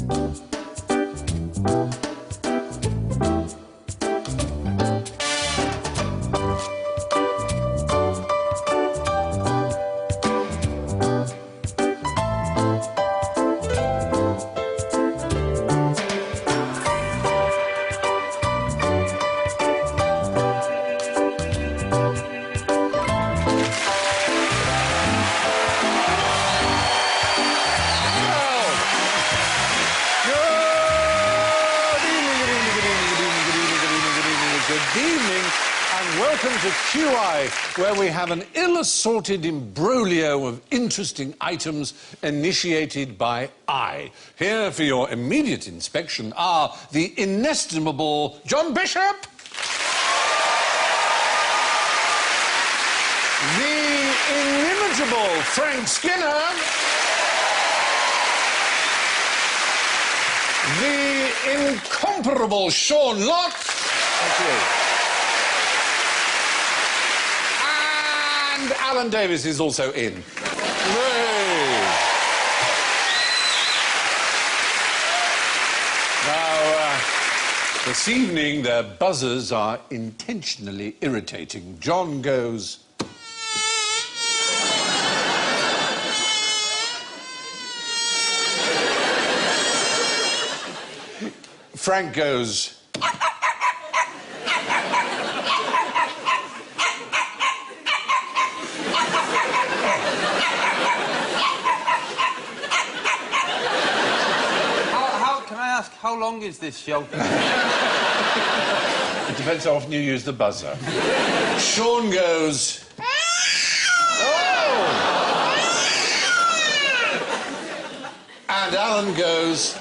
Good evening and welcome to QI, where we have an ill-assorted imbroglio of interesting items initiated by I. Here for your immediate inspection are the inestimable John Bishop, the inimitable Frank Skinner, the incomparable Sean Locke. Thank you. And Alan Davis is also in. Yay. Now, this evening, their buzzers are intentionally irritating. John goes... Frank goes... How long is this show? It depends how often you use the buzzer. Sean goes... Oh! And Alan goes...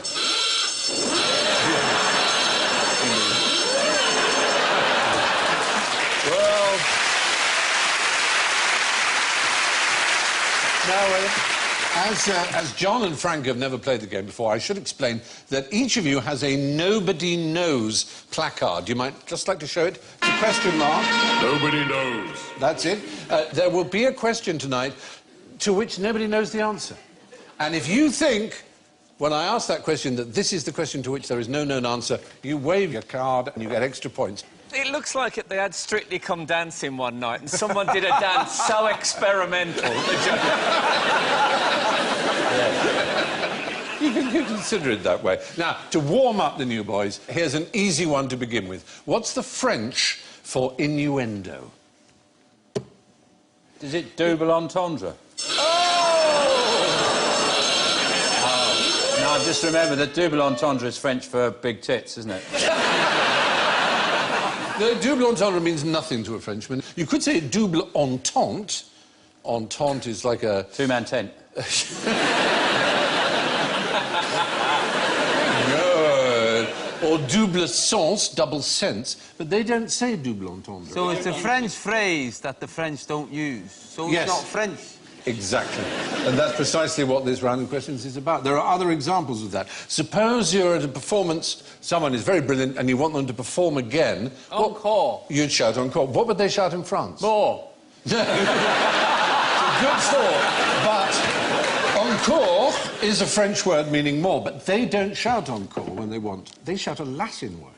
Well... Now, as John and Frank have never played the game before, I should explain that each of you has a nobody knows placard. You might just like to show it. It's a question mark. Nobody knows. That's it. There will be a question tonight to which nobody knows the answer. And if you think, when I ask that question, that this is the question to which there is no known answer, you wave your card and you get extra points. It looks like they had Strictly Come Dancing one night and someone did a dance so experimental. You can consider it that way. Now, to warm up the new boys, here's an easy one to begin with. What's the French for innuendo? Is it double entendre? Oh! No, just remember that double entendre is French for big tits, isn't it? No, double entendre means nothing to a Frenchman. You could say double entente. Entente is like a... Two-man tent. Good. Or double sens, double sense, but they don't say double entendre. So it's a French phrase that the French don't use. So Yes. It's not French. Exactly. And that's precisely what this round of questions is about. There are other examples of that. Suppose you're at a performance, someone is very brilliant, and you want them to perform again. Encore. You'd shout encore. What would they shout in France? More. Good thought. But encore is a French word meaning more, but they don't shout encore when they want. They shout a Latin word,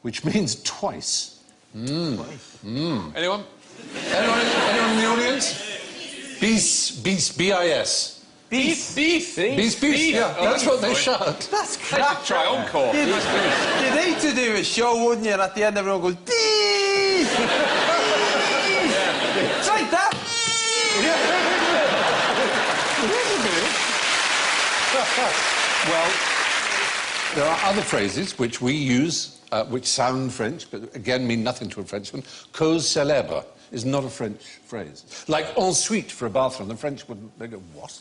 which means twice. Twice. Anyone? Anyone in the audience? Bis, bis, B-I-S. Beef. Beef. Bis, bis, yeah, that's what they shout. That's crap. Try encore. You need to do a show, wouldn't you? And at the end, everyone goes, beef. Try that. Well, there are other phrases which we use, which sound French, but again mean nothing to a Frenchman. Cause célèbre is not a French phrase. Like ensuite for a bathroom, the French wouldn't, they go, what?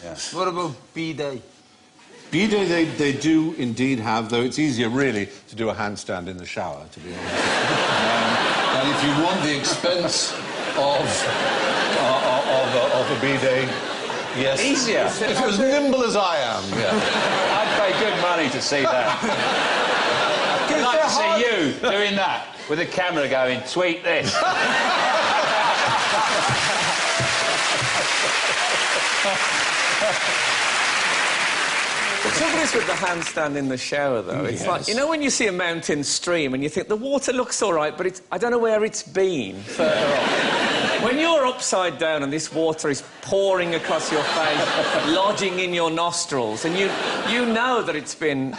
Yeah. What about bidet? Bidet they do indeed have, though it's easier really to do a handstand in the shower, to be honest. And if you want the expense of a bidet, yes. Easier. If you're as nimble as I am, yeah. I'd pay good money to see that. I'd like to see you doing that with a camera going, tweet this. The trouble is with the handstand in the shower, though. It's Yes. like, you know when you see a mountain stream and you think the water looks all right, but I don't know where it's been further on. When you're upside down and this water is pouring across your face, lodging in your nostrils, and you know that it's been...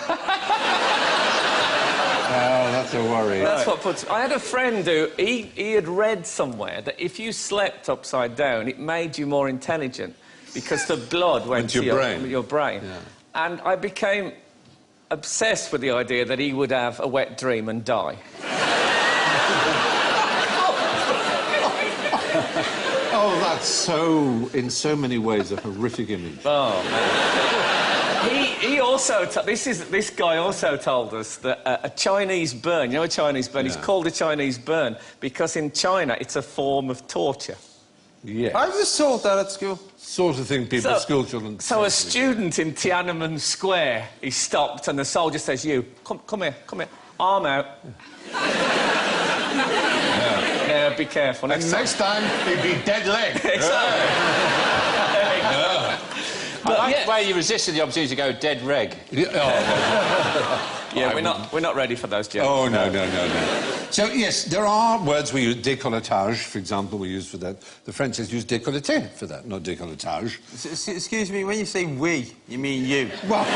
Oh, that's a worry. That's what puts... I had a friend who... He had read somewhere that if you slept upside down, it made you more intelligent because the blood went to your brain. Yeah. And I became obsessed with the idea that he would have a wet dream and die. Oh, that's so, in so many ways, a horrific image. Oh, man. He also... This guy also told us that a Chinese burn... You know a Chinese burn? Yeah. It's called a Chinese burn because in China it's a form of torture. Yes. I was told that at school. Sort of thing people, school children... So a student in Tiananmen Square, he stopped and the soldier says, you, come here, arm out. Yeah, be careful. And next time, he'd be dead leg. Exactly. I like the way you resisted the opportunity to go dead reg. Yeah, we're not ready for those jokes. Oh, no. So, yes, there are words we use. Décolletage, for example, we use for that. The French has used décolleté for that, not décolletage. Excuse me, when you say we, you mean you? Well,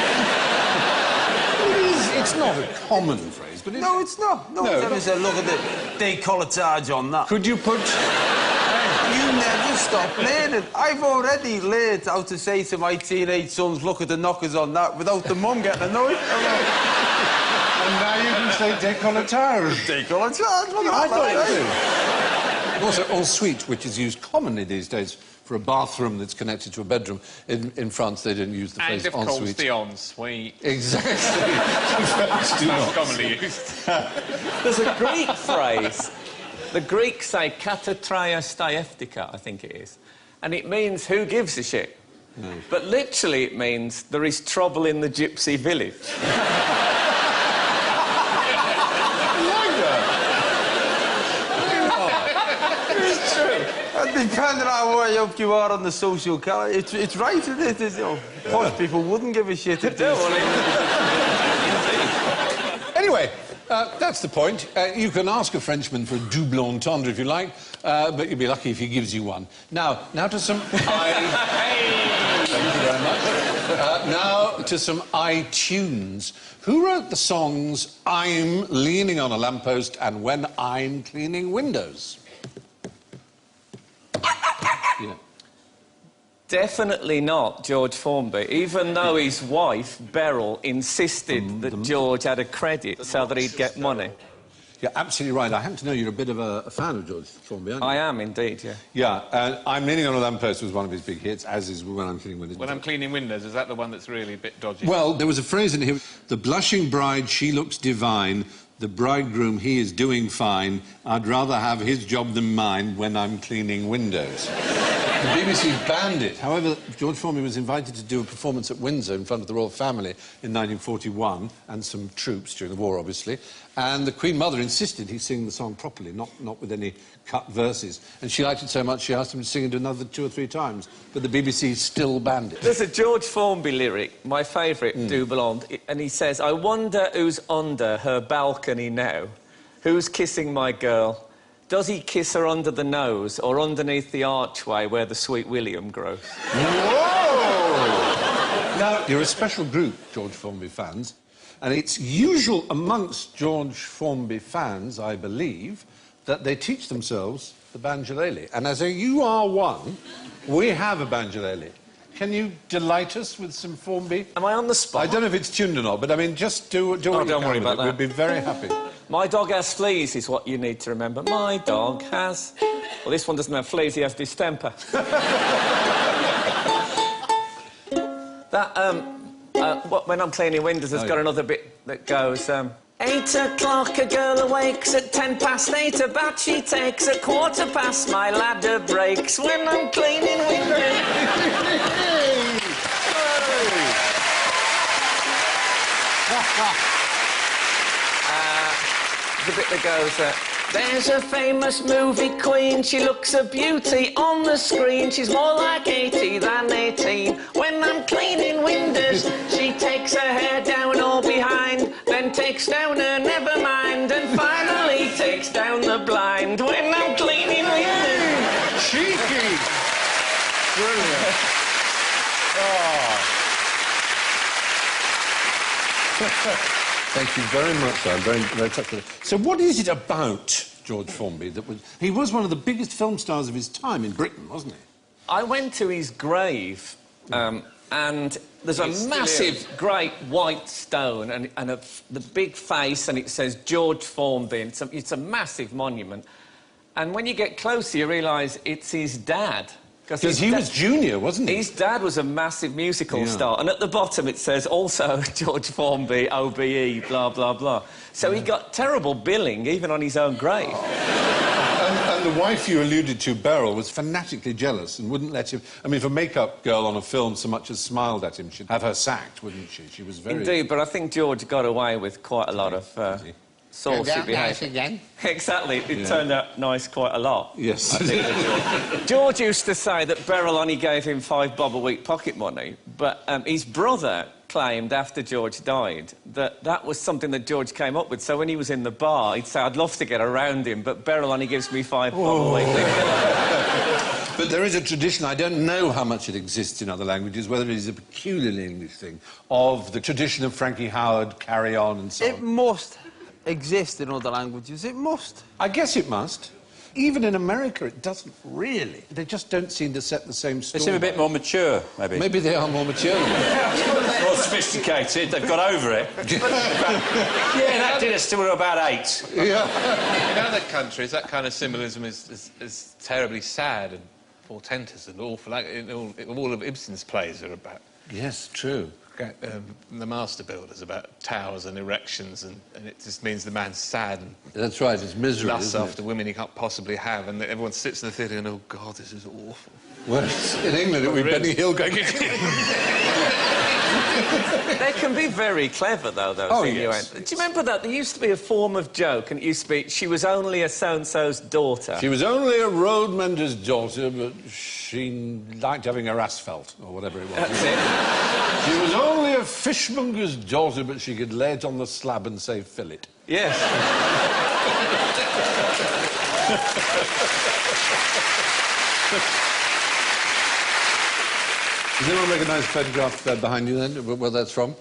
it's not a common phrase, but No, it's not. No, No. one's ever said, look at the décolletage on that. Could you put... You never stop learning. I've already learned how to say to my teenage sons, look at the knockers on that, without the mum getting annoyed. And now you can say décolletage. Décolletage, look I at thought that. it was. Also, ensuite, which is used commonly these days for a bathroom that's connected to a bedroom. In France, they don't use the phrase And, of course, ensuite. the ensuite. Exactly. French do not. Commonly used. There's a Greek phrase. The Greeks say katatria staeftika, I think it is. And it means who gives a shit. No. But literally it means there is trouble in the gypsy village. It's true. And depending on where up you are on the social calendar, it's right, isn't it? It's, you know, posh people wouldn't give a shit if they... Anyway, that's the point. You can ask a Frenchman for a double entendre if you like, but you'll be lucky if he gives you one. Now to some... Thank you very much. Now to some iTunes. Who wrote the songs I'm Leaning on a Lamppost and When I'm Cleaning Windows? Yeah. Definitely not George Formby, even though his wife, Beryl, insisted that George had a credit so that he'd get money. You're absolutely right. I happen to know you're a bit of a fan of George Formby, aren't you? I am, indeed, yeah. Yeah, I'm Leaning on a Lamppost was one of his big hits, as is When I'm Cleaning Windows. When I'm cleaning windows, is that the one that's really a bit dodgy? Well, there was a phrase in here, the blushing bride, she looks divine, the bridegroom, he is doing fine, I'd rather have his job than mine when I'm cleaning windows. The BBC banned it. However, George Formby was invited to do a performance at Windsor in front of the royal family in 1941, and some troops during the war, obviously, and the Queen Mother insisted he sing the song properly, not with any cut verses. And she liked it so much, she asked him to sing it another 2 or 3 times, but the BBC still banned it. There's a George Formby lyric, my favourite, Du Blonde, and he says, I wonder who's under her balcony now, who's kissing my girl. Does he kiss her under the nose or underneath the archway where the sweet William grows? Whoa! Now, you're a special group, George Formby fans, and it's usual amongst George Formby fans, I believe, that they teach themselves the banjolele. And as you are one, we have a banjolele. Can you delight us with some Formby? Am I on the spot? I don't know if it's tuned or not, but I mean, just do what you don't can worry with about it. that. We'd be very happy. My dog has fleas, is what you need to remember. My dog has... Well, this one doesn't have fleas, he has distemper. When I'm cleaning windows, has got another bit that goes... 8 o'clock, a girl awakes at 8:10. A bath she takes at 8:15. My ladder breaks when I'm cleaning windows. The bit that goes... There's a famous movie queen, she looks a beauty on the screen. She's more like 80 than 18. When I'm cleaning windows, she takes her hair down or behind, then takes down her nevermind, and finally takes down the blind. When I'm cleaning windows... Cheeky! Brilliant. Thank you very much, I'm very, very touched with it. So what is it about George Formby that was... He was one of the biggest film stars of his time in Britain, wasn't he? I went to his grave, and there's a massive, great white stone and the big face, and it says George Formby, and it's a massive monument. And when you get closer, you realise it's his dad. Because he was junior, wasn't he? His dad was a massive musical star. And at the bottom it says, also, George Formby, OBE, blah, blah, blah. So he got terrible billing, even on his own grave. And the wife you alluded to, Beryl, was fanatically jealous and wouldn't let him... I mean, if a makeup girl on a film so much as smiled at him, she'd have her sacked, wouldn't she? She was very... Indeed, but I think George got away with quite a lot of... saucy behaviour. Nice again. Exactly. It turned out nice quite a lot. Yes. I think George used to say that Beryl only gave him £5 a week pocket money, but his brother claimed after George died that that was something that George came up with. So when he was in the bar, he'd say, I'd love to get around him, but Beryl only gives me £5 a week. But there is a tradition, I don't know how much it exists in other languages, whether it is a peculiarly English thing, of the tradition of Frankie Howerd, Carry On and so on. It must exist in other languages. It must. I guess it must. Even in America, it doesn't really. They just don't seem to set the same story. They seem a bit more mature, maybe. Maybe they are more mature. More sophisticated. They've got over it. Yeah, that did us till we were about 8. Yeah. In other countries, that kind of symbolism is terribly sad and portentous and awful. Like all of Ibsen's plays are about... Yes, true. The Master Builder's about towers and erections, and it just means the man's sad and... That's right, it's misery, lusts isn't after women he can't possibly have, and everyone sits in the theatre and, oh, God, this is awful. Well, in England, it would be Benny Hill going... They can be very clever, though, those innuendos. Do you remember that? There used to be a form of joke, and it used to be, she was only a so-and-so's daughter. She was only a road mender's daughter, but she liked having her asphalt, or whatever it was. That's it. She was only a fishmonger's daughter, but she could lay it on the slab and say, fill it. Yes. Does anyone recognise the photograph behind you, then, where that's from?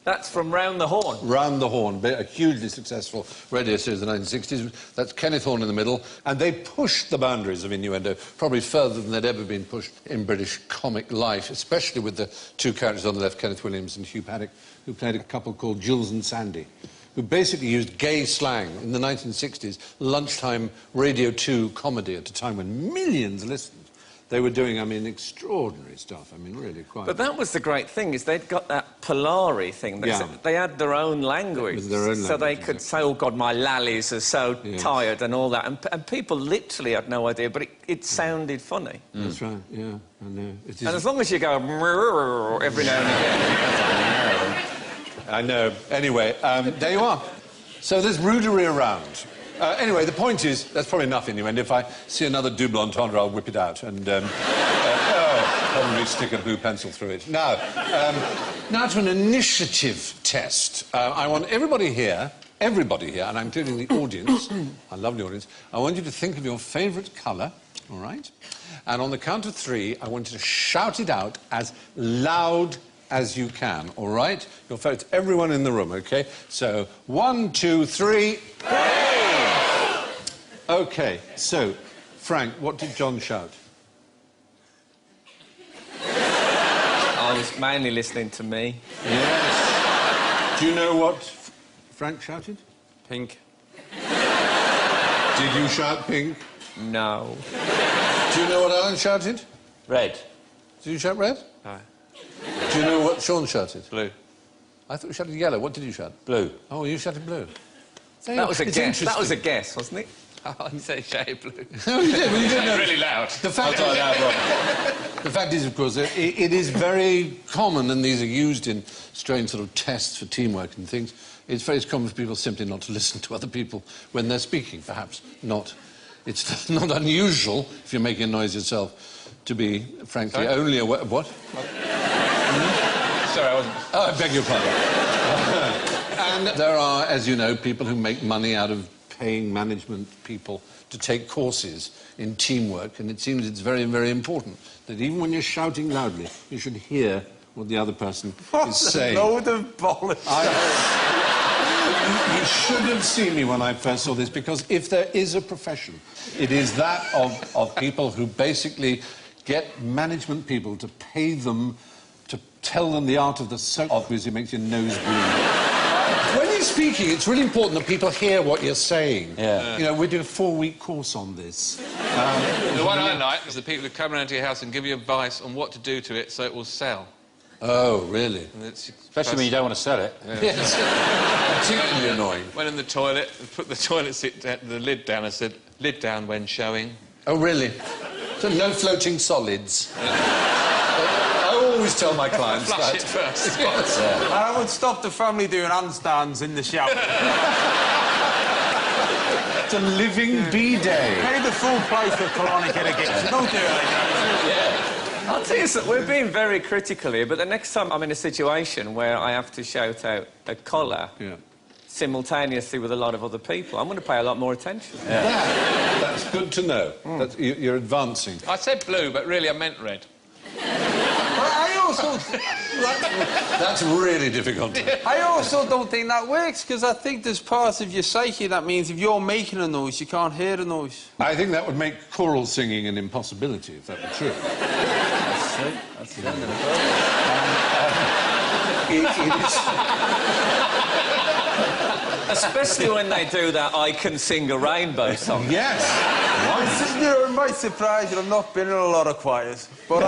That's from Round the Horn. Round the Horn, a hugely successful radio series in the 1960s. That's Kenneth Horne in the middle, and they pushed the boundaries of innuendo probably further than they'd ever been pushed in British comic life, especially with the two characters on the left, Kenneth Williams and Hugh Paddock, who played a couple called Jules and Sandy, who basically used gay slang in the 1960s, lunchtime Radio 2 comedy at a time when millions listened. They were doing, I mean, extraordinary stuff. I mean, really quite... But that was the great thing, is they'd got that Polari thing. They had their own language. So they could say, oh, God, my lallies are so tired and all that. And people literally had no idea, but it sounded funny. That's right, yeah. I know. And as long as you go every now and again... I know. Anyway, there you are. So there's rudery around. Anyway, the point is, that's probably enough innuendo. If I see another double entendre, I'll whip it out and probably stick a blue pencil through it. Now, now to an initiative test. I want everybody here, and I'm including the audience, our lovely audience, I want you to think of your favourite colour, all right? And on the count of 3, I want you to shout it out as loud as you can, all right? You'll vote everyone in the room, OK? So, 1, 2, 3... OK, so, Frank, what did John shout? I was mainly listening to me. Yes. Do you know what Frank shouted? Pink. Did you shout pink? No. Do you know what Alan shouted? Red. Did you shout red? No. Do you know what Sean shouted? Blue. I thought you shouted yellow. What did you shout? Blue. Oh, you shouted blue. That was a guess. Interesting. That was a guess, wasn't it? Oh, you said shade blue. Oh, you did. Well, you didn't know. Really loud. The fact is, of course, it is very common, and these are used in strange sort of tests for teamwork and things. It's very common for people simply not to listen to other people when they're speaking, perhaps not. It's not unusual, if you're making a noise yourself, to be, frankly, only aware... What? Sorry, I wasn't... Oh, I beg your pardon. And there are, as you know, people who make money out of paying management people to take courses in teamwork, and it seems it's very, very important that even when you're shouting loudly, you should hear what the other person is saying. Load of bollocks. You should have seen me when I first saw this, because if there is a profession, it is that of people who basically get management people to pay them to tell them the art of the soap obviously makes your nose bleed. When you're speaking, it's really important that people hear what you're saying. Yeah. You know, we do a 4-week course on this. The one I like is the people who come around to your house and give you advice on what to do to it so it will sell. Oh, really? And it's Especially when you don't want to sell it. Yeah. Yes. Particularly annoying. Went in the toilet, put the toilet seat the lid down, and said, lid down when showing. Oh, really? So no floating solids. I always tell my clients Flush that. it first. Yes. I would stop the family doing handstands in the shower. It's a living B-day. Pay the full price for colonic irrigation. Don't do it like that. I'll tell you something, we're being very critical here, but the next time I'm in a situation where I have to shout out a colour simultaneously with a lot of other people, I'm going to pay a lot more attention. That's good to know. You're advancing. I said blue, but really I meant red. I also... That's really difficult. I also don't think that works, because I think there's parts of your psyche that means if you're making a noise, you can't hear the noise. I think that would make choral singing an impossibility, if that were true. That's the end of It is... Especially when they do that I Can Sing a Rainbow song. Yes. It might surprise you, I've not been in a lot of choirs. But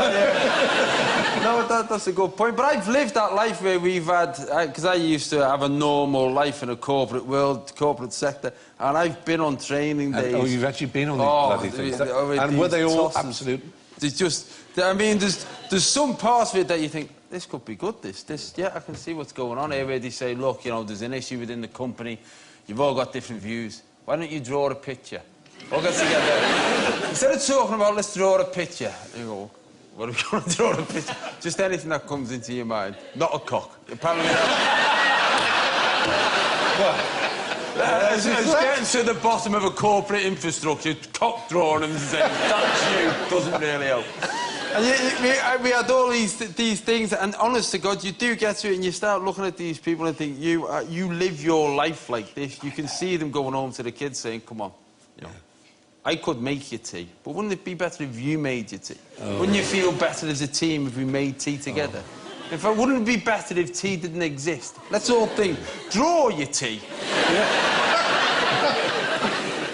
no, that's a good point. But I've lived that life where we've had... Because I used to have a normal life in a corporate world, corporate sector, and I've been on training days. Oh, you've actually been on these bloody things. And were they all absolute... There's just... I mean, there's some parts of it that you think, this could be good, yeah, I can see what's going on here, where they say, look, you know, there's an issue within the company, you've all got different views. Why don't you draw a picture? All get together. Instead of talking about, let's draw a picture, you go, what are we going to draw a picture? Just anything that comes into your mind. Not a cock. Apparently not. It's getting to the bottom of a corporate infrastructure, cock drawing and saying, that's you, doesn't really help. And we had all these things, and honest to God, you do get to it and you start looking at these people and think, you live your life like this. You can see them going home to the kids saying, come on, you know, I could make you tea, but wouldn't it be better if you made your tea? Oh. Wouldn't you feel better as a team if we made tea together? Oh. In fact, wouldn't it be better if tea didn't exist? Let's all think, draw your tea.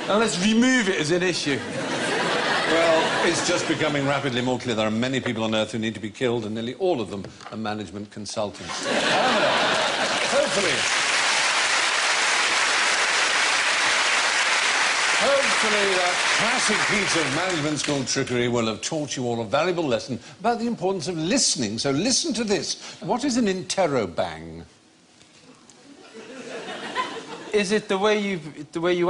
And let's remove it as an issue. Well, it's just becoming rapidly more clear there are many people on Earth who need to be killed, and nearly all of them are management consultants. Hopefully that classic piece of management school trickery will have taught you all a valuable lesson about the importance of listening. So listen to this. What is an interrobang? Is it the way you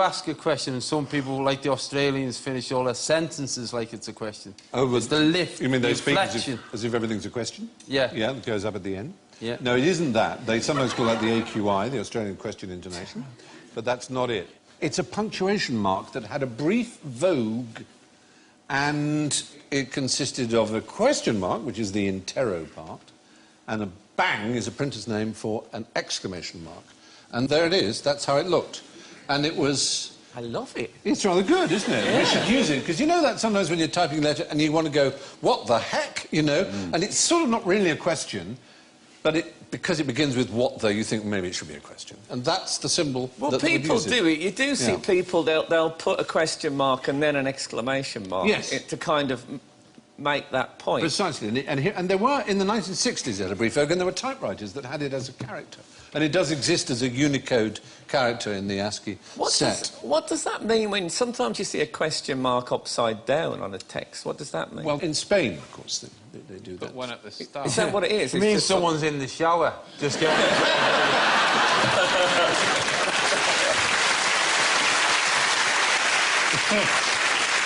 ask a question, and some people, like the Australians, finish all their sentences like it's a question? Oh, well, it's the lift. You mean they the speak as if everything's a question? Yeah. Yeah, that goes up at the end? Yeah. No, it isn't that. They sometimes call that the AQI, the Australian Question Intonation, but that's not it. It's a punctuation mark that had a brief vogue, and it consisted of a question mark, which is the interro part, and a bang is a printer's name for an exclamation mark. And there it is, that's how it looked. And it was... I love it. It's rather good, isn't it? Yeah. We should use it, because you know that sometimes when you're typing a letter and you want to go, what the heck, you know? And it's sort of not really a question, but because it begins with what the, you think maybe it should be a question. And that's the symbol well, that people use do it. You do see people, they'll put a question mark and then an exclamation mark yes. to kind of make that point. Precisely. And there were, in the 1960s, Ella Briefogan, there were typewriters that had it as a character. And it does exist as a Unicode character in the ASCII set. What does that mean when sometimes you see a question mark upside down on a text? What does that mean? Well, in Spain, of course, they do that. But one at the start. Is that what it is? It means someone's in the shower. Just get...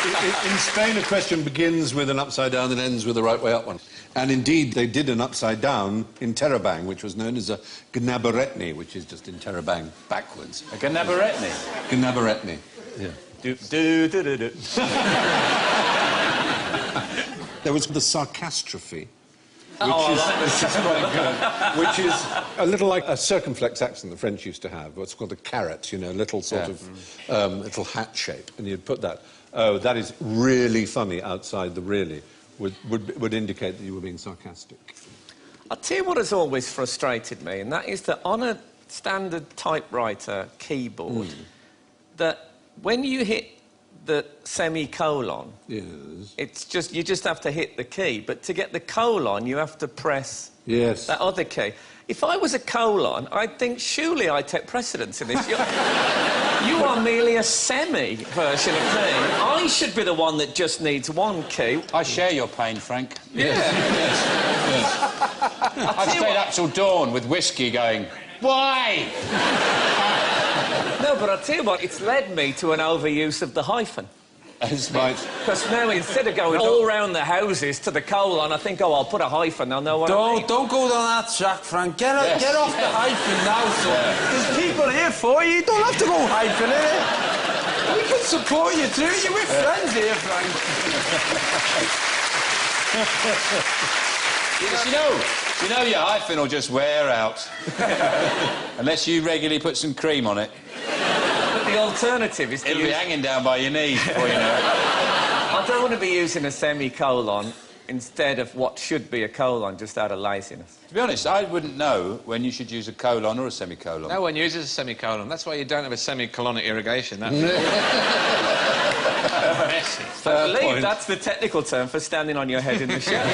In Spain, a question begins with an upside down and ends with a right way up one. And indeed, they did an upside down in Terabang, which was known as a gnabaretni, which is just in Terabang backwards. A gnabaretni? Gnabaretni, yeah. There was the sarcastrophe, which is a little like a circumflex accent the French used to have. What's called a carrot, you know, little sort of little hat shape, and you'd put that. Oh, that is really funny outside the really would indicate that you were being sarcastic. I'll tell you what has always frustrated me, and that is that on a standard typewriter keyboard, that when you hit the semicolon, yes, it's just you just have to hit the key, but to get the colon, you have to press that other key. If I was a colon, I'd think, surely I take precedence in this. You are merely a semi-version of me. I should be the one that just needs one key. I share your pain, Frank. Yes. I've stayed up till dawn with whiskey going, why? No, but I'll tell you what, it's led me to an overuse of the hyphen. That's right. Because now, instead of going all round the houses to the colon, I think, oh, I'll put a hyphen, they'll know what I mean. Don't go down that track, Frank. Get off the hyphen now, son. There's people here for you. You don't have to go hyphen, innit? We can support you too. You're with friends here, Frank. You know your hyphen will just wear out. Unless you regularly put some cream on it. But the alternative is to It'll be hanging down by your knees before you know it. I don't want to be using a semicolon instead of what should be a colon, just out of laziness. To be honest, I wouldn't know when you should use a colon or a semicolon. No one uses a semicolon. That's why you don't have a semicolonic irrigation. That's messy. I believe that's the technical term for standing on your head in the shower.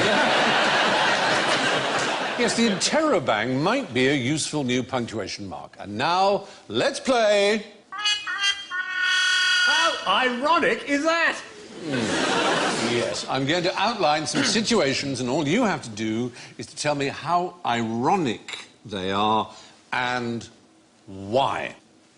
Yes, the interrobang might be a useful new punctuation mark. And now, let's play... How ironic is that? Yes, I'm going to outline some situations, and all you have to do is to tell me how ironic they are and why.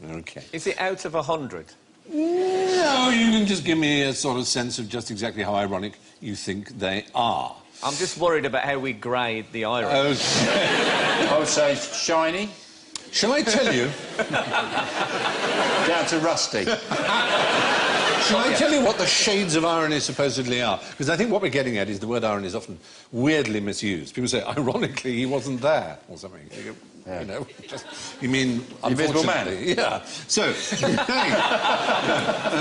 OK. Is it out of 100? No, you can just give me a sort of sense of just exactly how ironic you think they are. I'm just worried about how we grade the irony. I would say shiny. Shall I tell you? Down to rusty. Shall I tell you what the shades of irony supposedly are? Because I think what we're getting at is the word irony is often weirdly misused. People say, ironically, he wasn't there, or something. You know, just, you mean... Invisible Man. Yeah. So,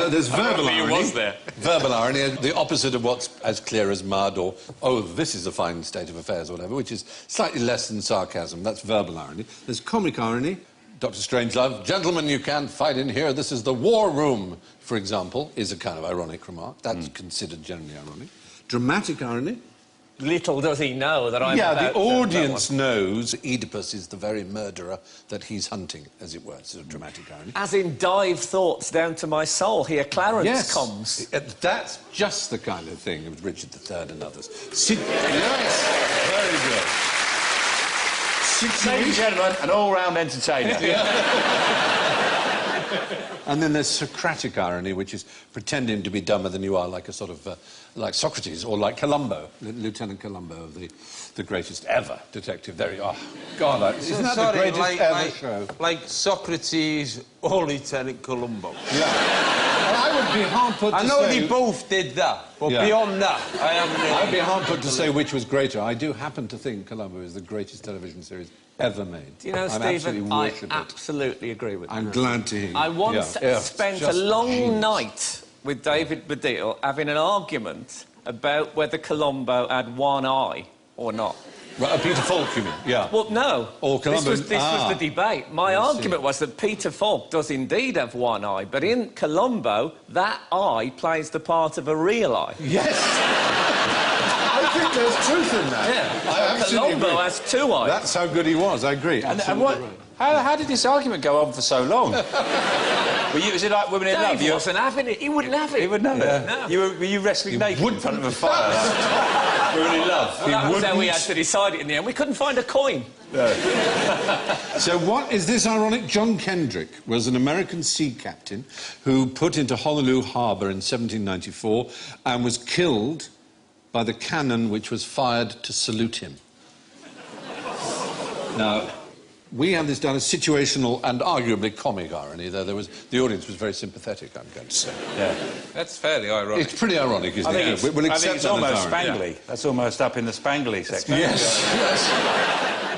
there's verbal irony. He was there. Verbal irony, the opposite of what's as clear as mud, or, oh, this is a fine state of affairs, or whatever, which is slightly less than sarcasm. That's verbal irony. There's comic irony. Dr. Strangelove, gentlemen, you can't fight in here. This is the war room, for example, is a kind of ironic remark. That's considered generally ironic. Dramatic irony. Little does he know that I'm... Yeah, the audience knows Oedipus is the very murderer that he's hunting, as it were. It's a dramatic irony. As in dive thoughts down to my soul. Here Clarence comes. That's just the kind of thing of Richard III and others. Yes, very good. Ladies and gentlemen, an all-round entertainer. And then there's Socratic irony, which is pretending to be dumber than you are, like a sort of... like Socrates, or like Columbo, Lieutenant Columbo of the greatest ever detective. There you are. God, isn't that the greatest ever show? Like Socrates or Lieutenant Columbo. Yeah. Well, I would be hard put to say... I know they both did that, but beyond that, I haven't really... I'd be hard put to say which was greater. I do happen to think Columbo is the greatest television series ever made. Do you know, Stephen, I absolutely agree with that. I'm glad to hear you. I once spent a long night with David Baddiel having an argument about whether Columbo had one eye or not. Right, Peter Falk, you mean? Yeah. Well, no. Or Columbo. This was the debate. My argument was that Peter Falk does indeed have one eye, but in Columbo, that eye plays the part of a real eye. Yes. There's truth in that. Yeah. I absolutely Colombo agree. has 2 eyes. That's how good he was, I agree. And what? How did this argument go on for so long? Was it like Women in Love? Dave wasn't having it. He wouldn't have it. He wouldn't have it. No. Were you wrestling naked in front of a fire? Women in Love. Well, that was how we had to decide it in the end. We couldn't find a coin. So what is this ironic? John Kendrick was an American sea captain who put into Honolulu Harbour in 1794 and was killed by the cannon which was fired to salute him. Now, we have this down as situational and arguably comic irony, though the audience was very sympathetic, I'm going to say. Yeah. That's fairly ironic. It's pretty ironic, isn't I think it? We'll I accept think it's that as almost irony. spangly. That's almost up in the spangly section. Yes, yes.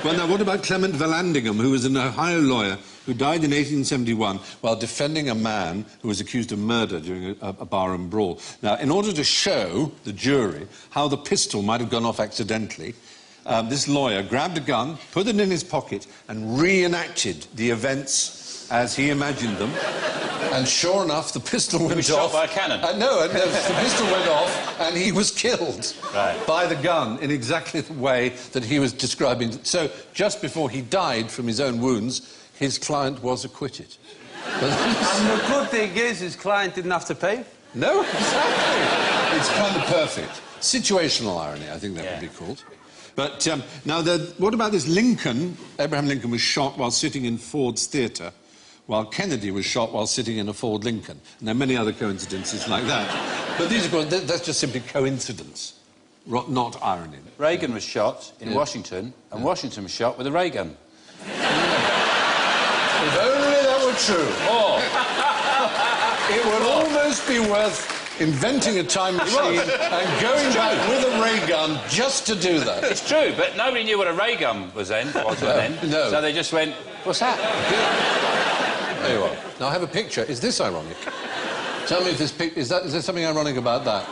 Well, now, what about Clement Vallandigham, who was an Ohio lawyer who died in 1871 while defending a man who was accused of murder during a barroom brawl? Now, in order to show the jury how the pistol might have gone off accidentally, this lawyer grabbed a gun, put it in his pocket, and reenacted the events as he imagined them. And sure enough, the pistol went off. He was shot by a cannon? No, and the pistol went off, and he was killed by the gun in exactly the way that he was describing. So, just before he died from his own wounds, his client was acquitted. And the good thing is his client didn't have to pay. No, exactly. It's kind of perfect. Situational irony, I think that would be called. But now, what about this Lincoln? Abraham Lincoln was shot while sitting in Ford's Theatre, while Kennedy was shot while sitting in a Ford Lincoln. And there are many other coincidences like that. But these are that's just simply coincidence, not irony. Reagan was shot in Washington, and Washington was shot with a ray gun. If only that were true. It would almost be worth inventing a time machine and going back with a ray gun just to do that. It's true, but nobody knew what a ray gun was then. No. So they just went, what's that? There you are. Now, I have a picture. Is this ironic? Tell me if this is there something ironic about that?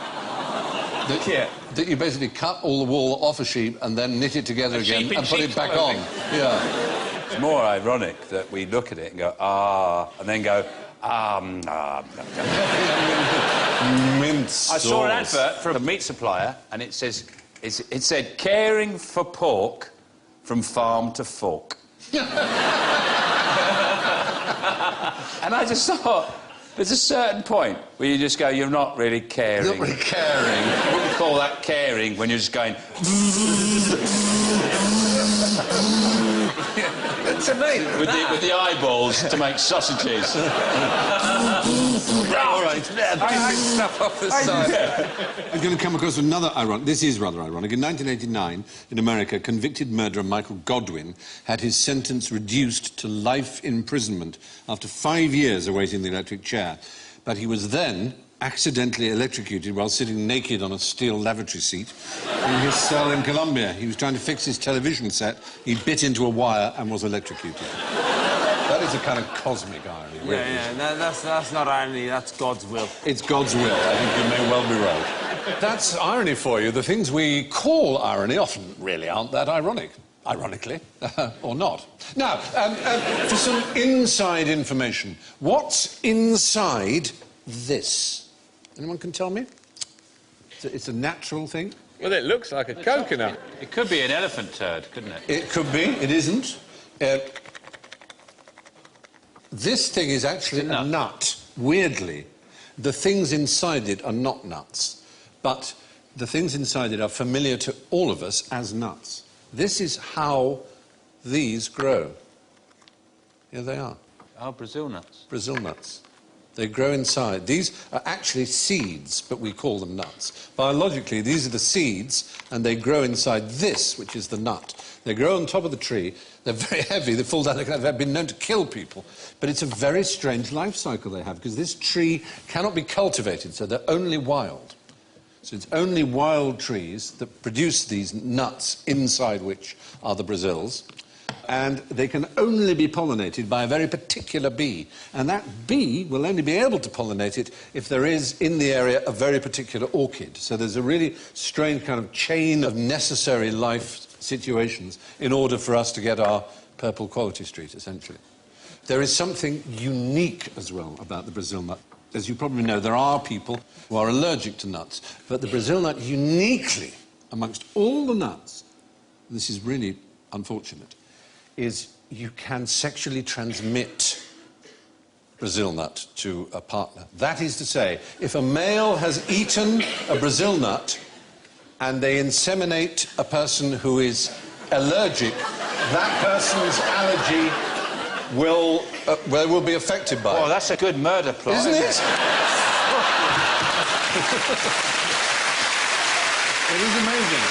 That you basically cut all the wool off a sheep and then knit it together again and put it back on. Yeah. It's more ironic that we look at it and go, ah, and then go, Mint I saw an advert from a meat supplier, and it said, caring for pork from farm to fork. And I just thought, there's a certain point where you just go, you're not really caring. Not really caring. I wouldn't call that caring when you're just going... To me, with the eyeballs to make sausages. All right. stuff off the side. I'm going to come across another ironic... This is rather ironic. In 1989, in America, convicted murderer Michael Godwin had his sentence reduced to life imprisonment after 5 years awaiting the electric chair. But he was then accidentally electrocuted while sitting naked on a steel lavatory seat in his cell in Colombia. He was trying to fix his television set. He bit into a wire and was electrocuted. That is a kind of cosmic irony, really. That's not irony, that's God's will. It's God's will. I think you may well be right. That's irony for you. The things we call irony often really aren't that ironic. Ironically, or not. Now, for some inside information, what's inside this? Anyone can tell me? It's a natural thing. Well, it looks like a coconut. It could be an elephant turd, couldn't it? It could be. It isn't. This thing is actually a nut. Weirdly, the things inside it are not nuts, but the things inside it are familiar to all of us as nuts. This is how these grow. Here they are. Oh, Brazil nuts. Brazil nuts. They grow inside. These are actually seeds, but we call them nuts. Biologically, these are the seeds, and they grow inside this, which is the nut. They grow on top of the tree. They're very heavy. They fall down. They've been known to kill people. But it's a very strange life cycle they have, because this tree cannot be cultivated, so they're only wild. So it's only wild trees that produce these nuts, inside which are the Brazils. And they can only be pollinated by a very particular bee. And that bee will only be able to pollinate it if there is, in the area, a very particular orchid. So there's a really strange kind of chain of necessary life situations in order for us to get our purple quality street, essentially. There is something unique as well about the Brazil nut. As you probably know, there are people who are allergic to nuts, but the Brazil nut uniquely amongst all the nuts, this is really unfortunate, is you can sexually transmit Brazil nut to a partner. That is to say, if a male has eaten a Brazil nut and they inseminate a person who is allergic, that person's allergy will be affected by Oh, it. that's a good murder plot, Isn't it? It is amazing.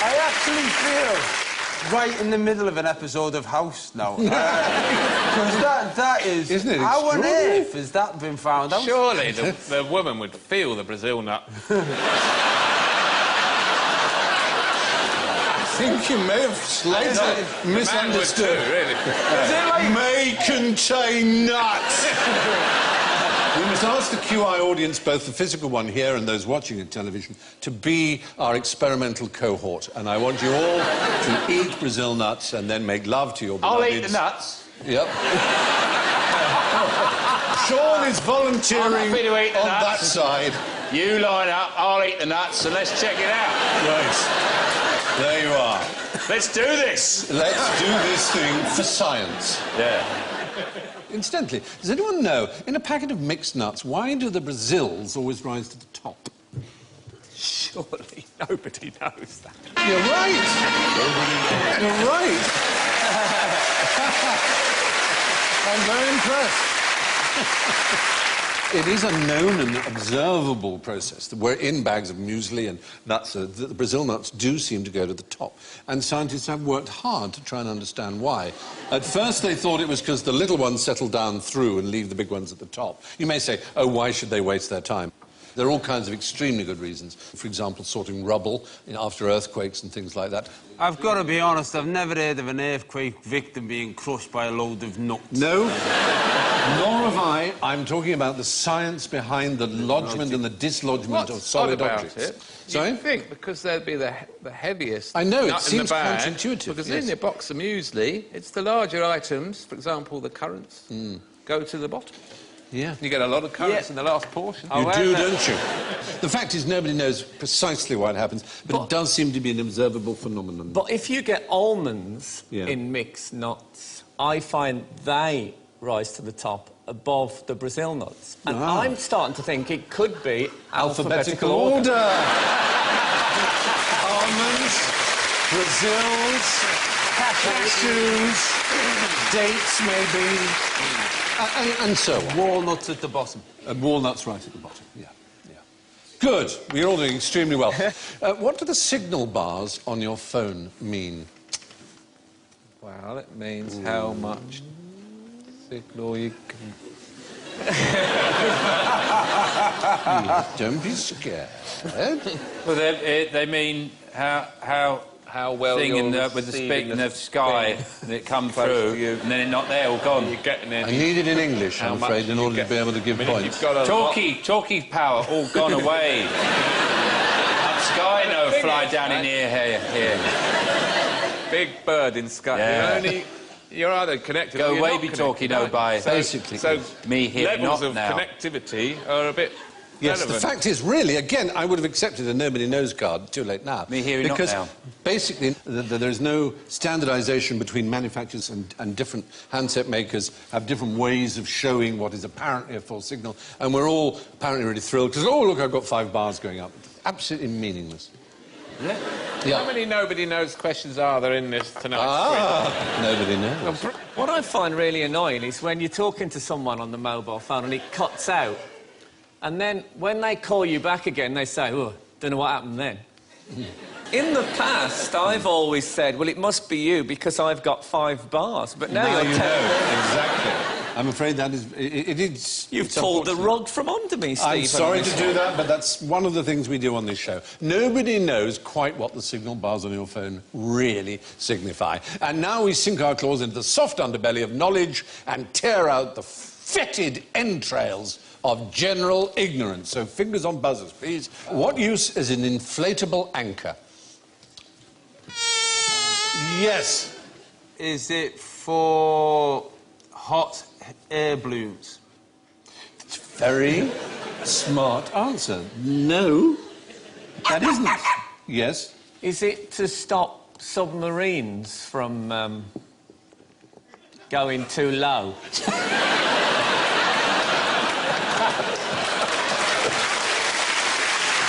I actually feel right in the middle of an episode of House now. Because that is... Isn't it how on extraordinary? earth has that been found out? Surely the woman would feel the Brazil nut. I think you may have slightly misunderstood. Man would too, really. Is it like... May contain nuts. We must ask the QI audience, both the physical one here and those watching it television, to be our experimental cohort. And I want you all to eat Brazil nuts and then make love to your beloveds. I'll eat the nuts. Yep. Sean is volunteering I'm happy to eat the on that nuts. side. You line up, I'll eat the nuts, and let's check it out. Right. There you are. Let's do this. Let's do this thing for science. Yeah. Incidentally, does anyone know, in a packet of mixed nuts, why do the Brazils always rise to the top? Surely nobody knows that. You're right. You're right. I'm very impressed. It is a known and observable process that where in bags of muesli and nuts, the Brazil nuts do seem to go to the top. And scientists have worked hard to try and understand why. At first they thought it was because the little ones settle down through and leave the big ones at the top. You may say, oh, why should they waste their time? There are all kinds of extremely good reasons. For example, sorting rubble after earthquakes and things like that. I've got to be honest, I've never heard of an earthquake victim being crushed by a load of nuts. No, nor have I. I'm talking about the science behind the lodgement and the dislodgement of What's solid odd about objects. it? Sorry? You'd think because they'd be the heaviest. I know, it nut seems in the bag, counterintuitive, Because yes. in your box of muesli, it's the larger items, for example, the currants, go to the bottom. Yeah. You get a lot of currants in the last portion. You do, don't you? The fact is, nobody knows precisely why it happens, but it does seem to be an observable phenomenon. But if you get almonds Yeah. in mixed nuts, I find they rise to the top above the Brazil nuts. And Ah. I'm starting to think it could be Alphabetical order. Almonds, Brazils, cashews, dates maybe, and so on. Walnuts at the bottom. And walnuts right at the bottom, yeah. Good. We're all doing extremely well. What do the signal bars on your phone mean? Well, it means how much signal you can... Don't be scared. Well, they mean how well thing you're with the receiving speck in the the sky thing that come close through, to you. and then it's not there, all gone. You're getting I it. need it in English, I'm How afraid, much in you order to get. be able to give I mean, if points. you've got a lot- Talkie power, all gone away. Up sky, no thing fly is, down in here. Big bird in sky. Yeah. You're either connected Go or you're away, not be connected, talkie, no aren't you? bye. Basically. So Me here, levels not of now. connectivity are a bit Yes, relevant. the fact is, really, again, I would have accepted a nobody knows card, too late now. Me here, not because now. basically, there is no standardisation between manufacturers and different handset makers have different ways of showing what is apparently a full signal, and we're all apparently really thrilled because, oh, look, I've got 5 bars going up. Absolutely meaningless. Yeah. How many nobody knows questions are there in this tonight? Nobody knows. What I find really annoying is when you're talking to someone on the mobile phone and it cuts out, and then when they call you back again, they say, oh, don't know what happened then. In the past, I've always said, well, it must be you because I've got 5 bars. But now, Now you're you telling me know. Exactly. I'm afraid that is... It is... you've it's pulled the unfortunate. rug from under me, Steve. I'm sorry to do that, but that's one of the things we do on this show. Nobody knows quite what the signal bars on your phone really signify. And now we sink our claws into the soft underbelly of knowledge and tear out the fetid entrails of general ignorance. So fingers on buzzers, please. What use is an inflatable anchor? Yes. Is it for hot air balloons? Very smart answer. No. That isn't. Yes. Is it to stop submarines from going too low?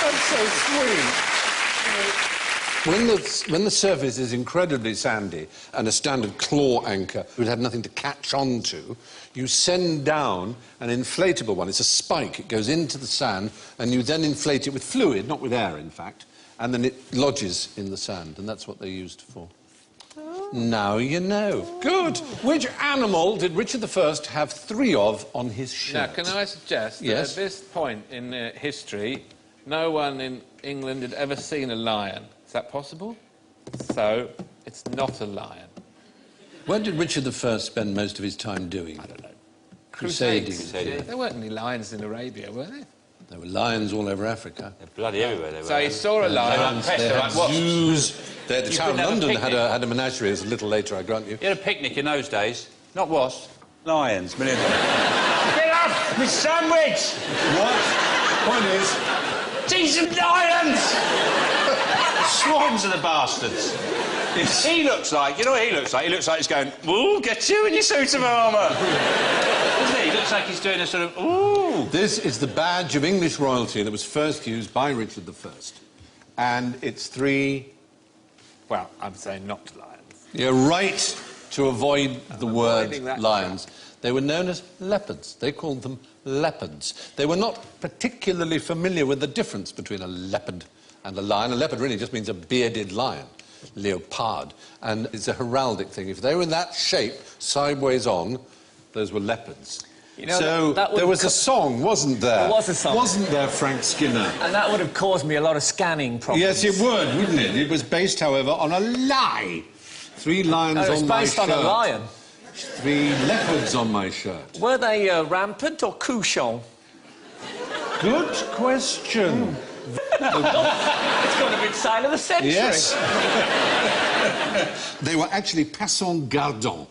That's so sweet. When the surface is incredibly sandy and a standard claw anchor would have nothing to catch on to, you send down an inflatable one. It's a spike. It goes into the sand, and you then inflate it with fluid, not with air, in fact, and then it lodges in the sand, and that's what they're used for. Oh. Now you know. Good. Which animal did Richard I have 3 of on his shirt? Now, can I suggest that Yes? at this point in history, no one in England had ever seen a lion? Is that possible? So, it's not a lion. What did Richard I spend most of his time doing? I don't know. Crusading. Yeah, there weren't any lions in Arabia, were there? There were lions all over Africa. They're bloody everywhere. They were. So he saw a lion. They had zoos. The Tower of been to have a London picnic. had a menagerie. It was a little later, I grant you. You had a picnic in those days. Not wasps. Lions. Millions of them. Get up! My sandwich! What? Point is, Decent lions! Swarms of the bastards. He looks like... You know what he looks like? He looks like he's going, ooh, get you in your suit of armour. Doesn't he? He looks like he's doing a sort of, ooh. this is the badge of English royalty that was first used by Richard I. And it's 3... Well, I'm saying not lions. You're right to avoid the word avoiding that lions. They were known as leopards. They called them leopards. They were not particularly familiar with the difference between a leopard and a lion. A leopard really just means a bearded lion, leopard, and it's a heraldic thing. If they were in that shape, sideways on, those were leopards. You know, so that would there was a song, wasn't there? There was a song. Wasn't there, Frank Skinner? And that would have caused me a lot of scanning problems. Yes, it would, wouldn't it? It was based, however, on a lie. 3 lions No, it was on my based shirt. on a lion. 3 leopards on my shirt. Were they rampant or couchant? Good question. It's got to be sign of the century. Yes. They were actually passant gardant,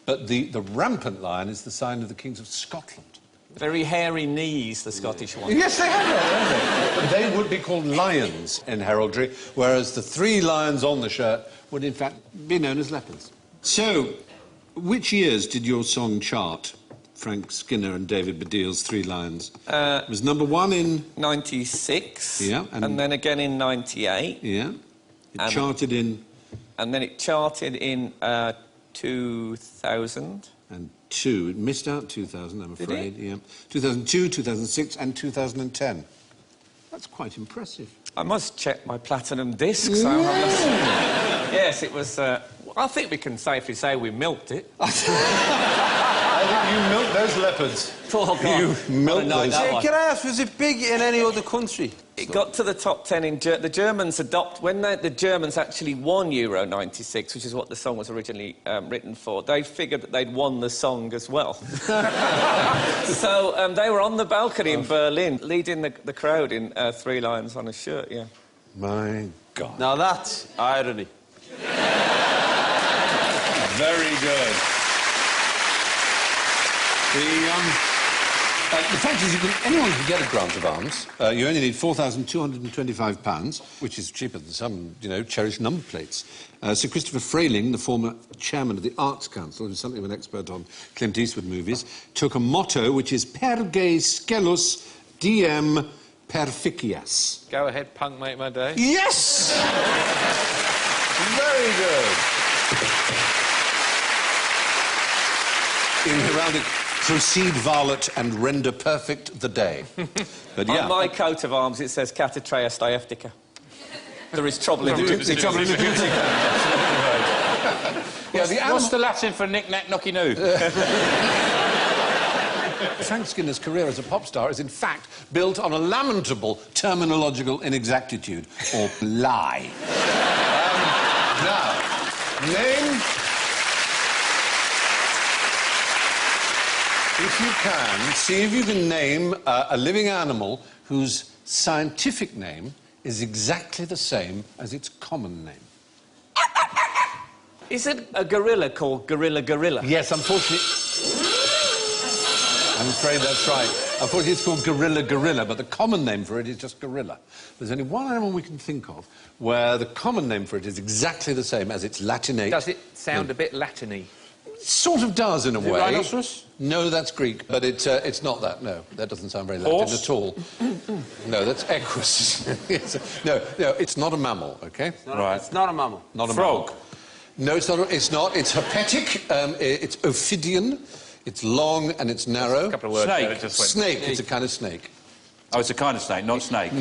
but the rampant lion is the sign of the kings of Scotland. Very hairy knees, the Scottish one. Yes, they had that. They would be called lions in heraldry, whereas the 3 lions on the shirt would, in fact, be known as leopards. So, which years did your song chart, Frank Skinner and David Baddiel's 3 Lions? It was number 1 in... 96. Yeah, and then again in 98. Yeah. It charted in... And then it charted in 2000. And 2. It missed out 2000, I'm afraid. Yeah. 2002, 2006 and 2010. That's quite impressive. I must check my platinum discs. Yes, it was... I think we can safely say we milked it. I think you milked those leopards. Oh, God. You milked those. Can I ask, was it big in any other country? It got to the top 10 in... the Germans when the Germans actually won Euro 96, which is what the song was originally written for, they figured that they'd won the song as well. So they were on the balcony in Berlin, leading the crowd in 3 Lions on a shirt, yeah. My God. Now that's irony. Very good. The fact is, anyone can get a grant of arms. You only need £4,225, which is cheaper than some, cherished number plates. Sir Christopher Frayling, the former chairman of the Arts Council, who's something of an expert on Clint Eastwood movies, took a motto which is Perge Scelus Diem Perficias. Go ahead, punk, make my day. Yes! Very good. In heraldic, proceed varlet and render perfect the day. But yeah. On my coat of arms, it says Catatreus dieptica. There is trouble in the duty. What's the Latin for knick-knack, knocky-noo? Frank Skinner's career as a pop star is, in fact, built on a lamentable terminological inexactitude, or lie. Now, name... If you can, see if you can name a living animal whose scientific name is exactly the same as its common name. Is it a gorilla called Gorilla? Yes, unfortunately... I'm afraid that's right. Unfortunately, it's called gorilla, but the common name for it is just gorilla. There's only one animal we can think of where the common name for it is exactly the same as its Latinate. Does it sound a bit Latin-y? Sort of does, in a way. Rhinoceros? No, that's Greek, but it's not that, no. That doesn't sound very Latin at all. No, that's equus. No, it's not a mammal, OK? Right. It's not a mammal. Not a Frog? mammal. No, it's not. It's not. It's herpetic. It's ophidian. It's long and it's narrow. A couple of words Snake. there, it just went. Snake. It's a kind of snake. Oh, it's a kind of snake, not snake. No,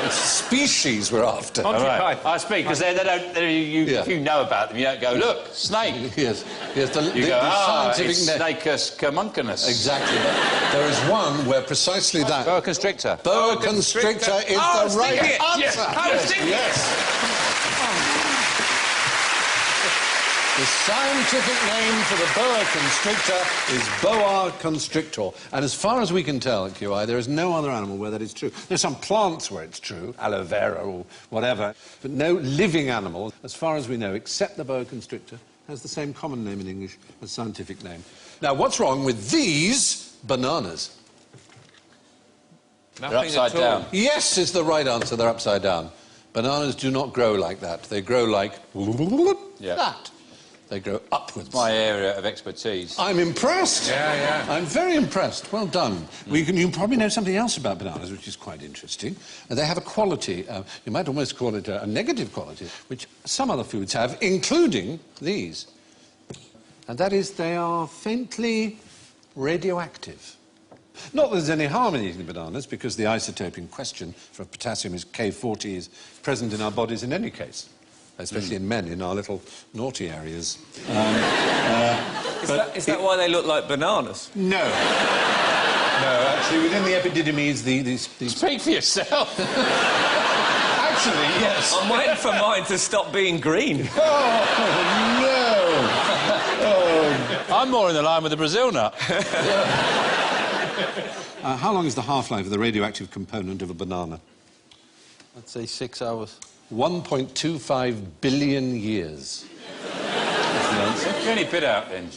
it's species we're after. All right. I speak, because if you know about them, you don't go, look, snake. Yes. You go, it's name. Snacus camunculus. Exactly. But there is one where precisely that. Boa constrictor. Boa constrictor is the right answer. Yes. The scientific name for the boa constrictor is boa constrictor. And as far as we can tell at QI, there is no other animal where that is true. There's some plants where it's true, aloe vera or whatever, but no living animal, as far as we know, except the boa constrictor, has the same common name in English as scientific name. Now, what's wrong with these bananas? They're upside down. Yes is the right answer. They're upside down. Bananas do not grow like that. They grow like that. They grow upwards. My area of expertise. I'm impressed. Yeah. I'm very impressed. Well done. Well, you probably know something else about bananas, which is quite interesting. They have a quality, you might almost call it a negative quality, which some other foods have, including these. And that is they are faintly radioactive. Not that there's any harm in eating bananas, because the isotope in question for potassium is K40, is present in our bodies in any case. Especially in men, in our little naughty areas. Is that why they look like bananas? No. No, actually, within the epididymes, these... Speak for yourself. Actually, yes. I'm waiting for mine to stop being green. Oh, no. Oh. I'm more in the line with the Brazil nut. How long is the half-life of the radioactive component of a banana? I'd say 6 hours. 1.25 billion years. That's the answer. You only bit out then.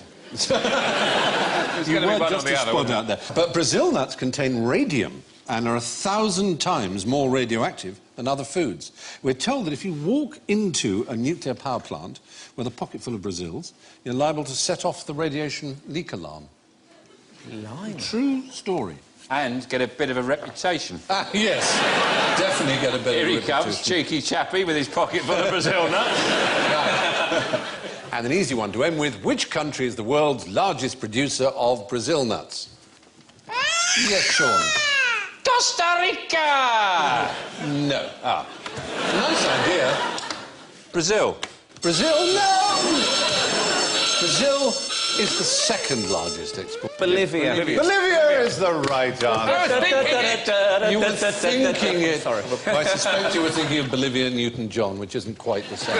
You weren't just a spot out there. But Brazil nuts contain radium and are 1,000 times more radioactive than other foods. We're told that if you walk into a nuclear power plant with a pocket full of Brazils, you're liable to set off the radiation leak alarm. True story. And get a bit of a reputation. Yes, definitely get a bit Here of a he reputation. comes, cheeky chappy with his pocket full of Brazil nuts. And an easy one to end with. Which country is the world's largest producer of Brazil nuts? Yes, Sean. Costa Rica! No. Nice idea. Brazil. Brazil? No! Brazil is the second largest exporter. Bolivia. Bolivia is the right answer. You were thinking it. Sorry. I suspect you were thinking of Bolivia Newton-John, which isn't quite the same.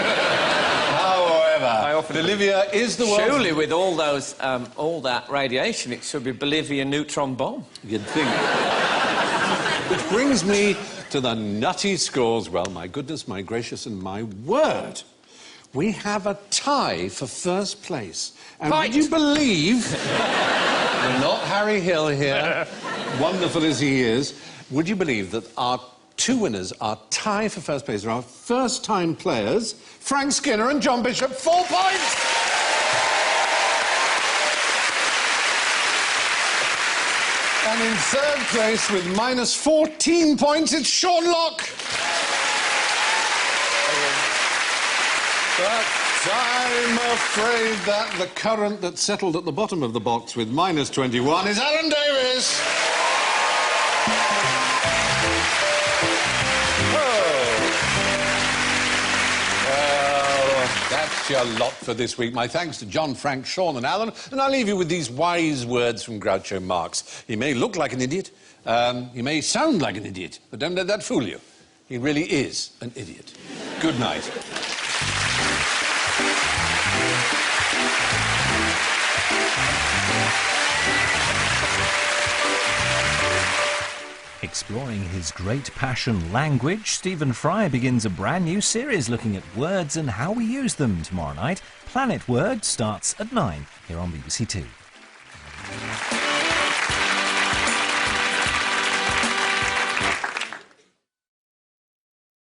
However, Bolivia is the world's... Surely, with all those, all that radiation, it should be Bolivia neutron bomb. You'd think. Which brings me to the nutty scores. Well, my goodness, my gracious, and my word. We have a tie for first place. And would you believe... We're not Harry Hill here, wonderful as he is. Would you believe that our two winners are tied for first place? They're our first-time players, Frank Skinner and John Bishop, 4 points! And in third place, with minus 14 points, it's Sean Locke. But I'm afraid that the current that settled at the bottom of the box with minus 21 is Alan Davis. Well, that's your lot for this week. My thanks to John, Frank, Sean and Alan. And I'll leave you with these wise words from Groucho Marx. He may look like an idiot, he may sound like an idiot, but don't let that fool you. He really is an idiot. Good night. Exploring his great passion, language, Stephen Fry begins a brand new series looking at words and how we use them tomorrow night. Planet Word starts at 9 here on BBC Two.